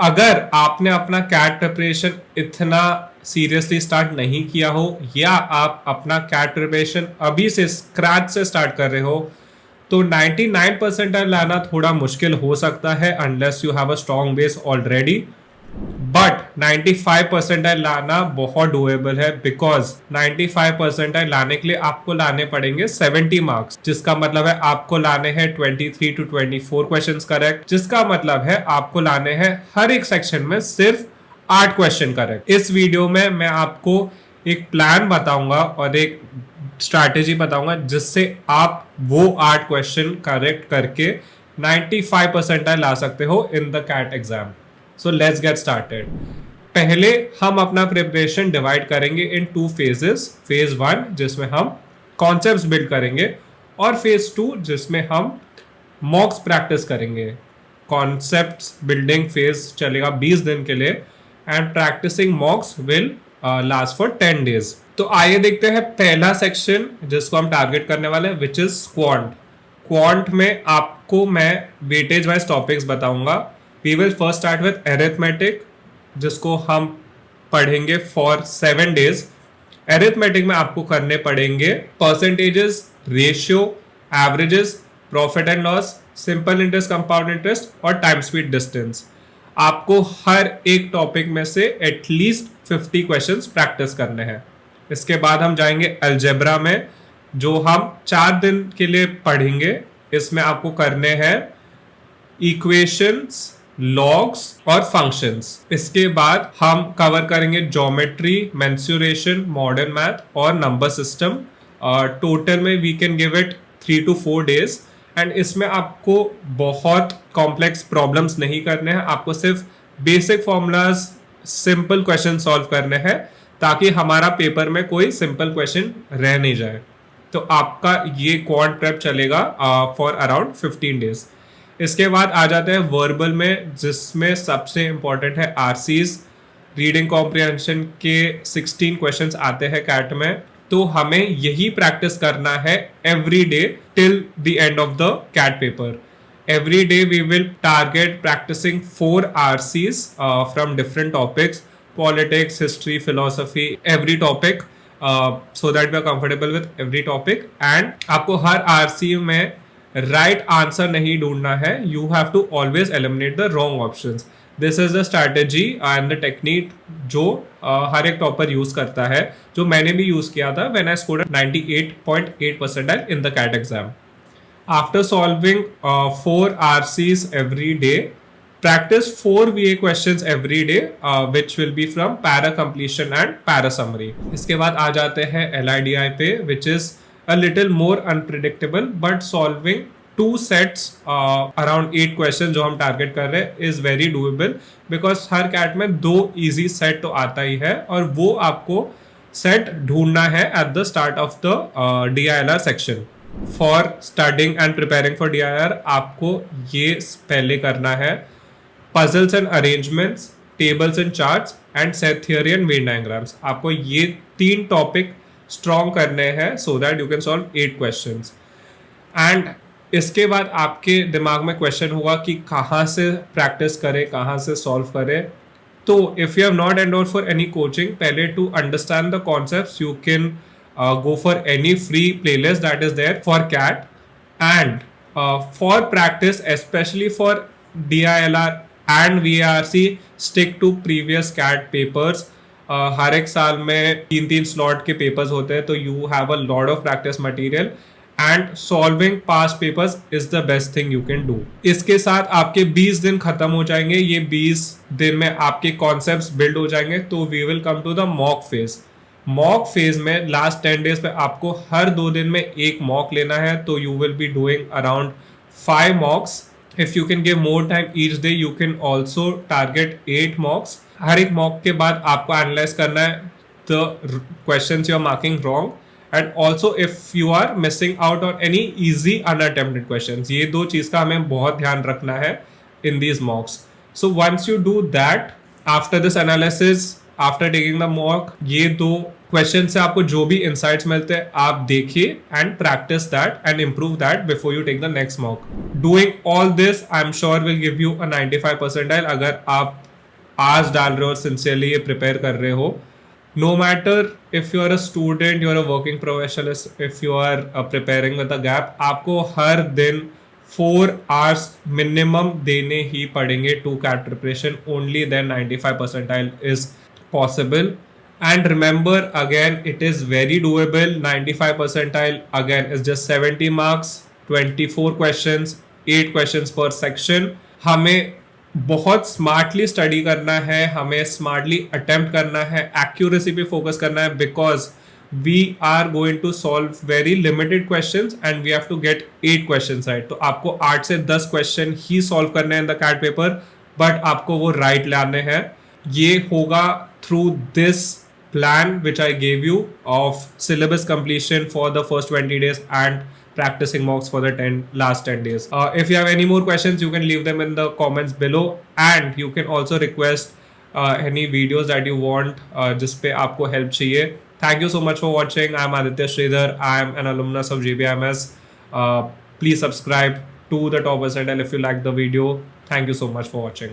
अगर आपने अपना कैट प्रिपरेशन इतना सीरियसली स्टार्ट नहीं किया हो या आप अपना कैट प्रिपरेशन अभी से स्क्रैच से स्टार्ट कर रहे हो तो 99 परसेंटाइल लाना थोड़ा मुश्किल हो सकता है unless you have a strong base already. But 95 percentile लाना बहुत डुएबल है बिकॉज 95 परसेंटाइल लाने के लिए आपको लाने पड़ेंगे 70 मार्क्स, जिसका मतलब है आपको लाने हैं 23 to 24 क्वेश्चंस करेक्ट, जिसका मतलब है आपको लाने हैं हर एक सेक्शन में सिर्फ 8 क्वेश्चन करेक्ट। इस वीडियो में मैं आपको एक प्लान बताऊंगा और एक स्ट्रैटेजी बताऊंगा जिससे आप वो 8 क्वेश्चन करेक्ट करके 95 परसेंटाइल ला सकते हो in the CAT exam. So let's get started. पहले हम अपना प्रिपरेशन डिवाइड करेंगे इन 2 फेजेस। फेज 1 जिसमें हम कॉन्सेप्ट्स बिल्ड करेंगे और फेज 2 जिसमें हम मॉक्स प्रैक्टिस करेंगे। कॉन्सेप्ट्स बिल्डिंग फेज चलेगा 20 दिन के लिए and practicing mocks will last for 10 days. तो आइए देखते हैं पहला सेक्शन जिसको हम टारगेट करने वाले हैं विच इज क्वांट। क्वांट में आपको मैं वेटेज वाइज टॉपिक्स बताऊंगा। We will first start with arithmetic जिसको हम पढ़ेंगे फॉर 7 डेज। अरिथमेटिक में आपको करने पड़ेंगे percentages, ratio, averages, profit and loss, simple interest, compound interest और टाइम स्पीड डिस्टेंस। आपको हर एक टॉपिक में से एटलीस्ट 50 क्वेश्चंस प्रैक्टिस करने हैं। इसके बाद हम जाएंगे अलजेब्रा में जो हम 4 दिन के लिए पढ़ेंगे। इसमें आपको करने हैं इक्वेशंस, लॉग्स और फंक्शंस। इसके बाद हम कवर करेंगे ज्योमेट्री, मेंसुरेशन, मॉडर्न मैथ और नंबर सिस्टम। टोटल में we can give it 3 to 4 days and इसमें आपको बहुत कॉम्प्लेक्स प्रॉब्लम्स नहीं करने हैं, आपको सिर्फ basic formulas, simple question solve करने हैं ताकि हमारा पेपर में कोई सिंपल क्वेश्चन रह नहीं जाए। तो आपका ये क्वांट प्रेप चलेगा फॉर अराउंड 15 डेज। इसके बाद आ जाते हैं वर्बल में जिसमें सबसे इंपॉर्टेंट है आरसीज। रीडिंग कॉम्प्रिहेंशन के 16 क्वेश्चंस आते हैं कैट में, तो हमें यही प्रैक्टिस करना है every day till the end of the CAT paper. Every day we will target practicing 4 RCs from different topics, politics, history, philosophy, every topic, so that we are comfortable with every topic। and आपको हर RC में right answer नहीं ढूंढना है, you have to always eliminate the wrong options. This is the strategy and the technique जो हर एक topper use करता है, जो मैंने भी यूज किया था when I scored 98.8 percentile in the CAT exam. After solving 4 RCs every day, practice 4 VA questions every day, which will be from para completion and para summary। इसके बाद आ जाते हैं LIDI पे, which is a little more unpredictable but solving 2 sets around 8 questions जो हम target कर रहे हैं is very doable because हर कैट में 2 easy set तो आता ही है और वो आपको सेट ढूंढना है at the start of the DILR section। For studying and preparing for DIR आपको ये पहले करना है puzzles and arrangements, tables and charts and set theory and Venn diagrams. आपको ये 3 टॉपिक स्ट्रॉन्ग करने हैं so that you can solve 8 questions. And इसके बाद आपके दिमाग में क्वेश्चन होगा कि कहाँ से प्रैक्टिस करें, कहाँ से सॉल्व करें। तो if you have not enrolled for any coaching, पहले to understand the concepts you can go for any free playlist that is there for CAT। and for practice, especially for DILR and VARC, stick to previous CAT papers। हर एक साल में 3 slot के papers होते हैं तो you have a lot of practice material and solving past papers is the best thing you can do. इसके साथ आपके 20 दिन खत्म हो जाएंगे। ये 20 दिन में आपके कॉन्सेप्ट्स बिल्ड हो जाएंगे तो we will come to the mock phase. Mock phase में लास्ट 10 डेज पे आपको हर 2 दिन में एक मॉक लेना है, तो you will be doing around 5 mocks. If you can give more time each day you can also target 8 mocks. हर एक मॉक के बाद आपको एनालाइज करना है the questions you are marking wrong and also if you are missing out on any easy unattempted questions. ये 2 चीज का हमें बहुत ध्यान रखना है in these mocks. So once you do that, after this analysis, after taking the mock, ये 2 question से आपको जो भी इंसाइट्स मिलते हैं आप देखिए and practice that and improve that before you take the next mock. Doing all this I am sure will give you a 95 percentile. अगर आप आज डाल रहे हो और सिंसियरली ये प्रिपेयर कर रहे हो, no matter if you are a student, you are a working professional, if you are preparing with a gap, आपको हर दिन 4 hours minimum देने ही पड़ेंगे to CAT preparation. Only then 95 percentile is possible. And remember, again, it is very doable. 95 percentile again is just 70 marks, 24 questions, 8 questions per section. हमें बहुत smartly study करना है, हमें smartly attempt करना है, एक्यूरेसी पे फोकस करना है, because we are going to solve very limited questions and we have to get 8 questions right. तो आपको 8 से 10 क्वेश्चन ही सॉल्व करने हैं in the CAT paper, but आपको वो राइट लाने हैं. ये होगा through this plan which I gave you of syllabus completion for the first 20 days and practicing mocks for the last 10 days. If you have any more questions, you can leave them in the comments below, and you can also request any videos that you want जिस पे आपको help चाहिए. Thank you so much for watching. I am Aditya Sridhar. I am an alumnus of GBMS. Please subscribe to the Top Percentile if you like the video. Thank you so much for watching.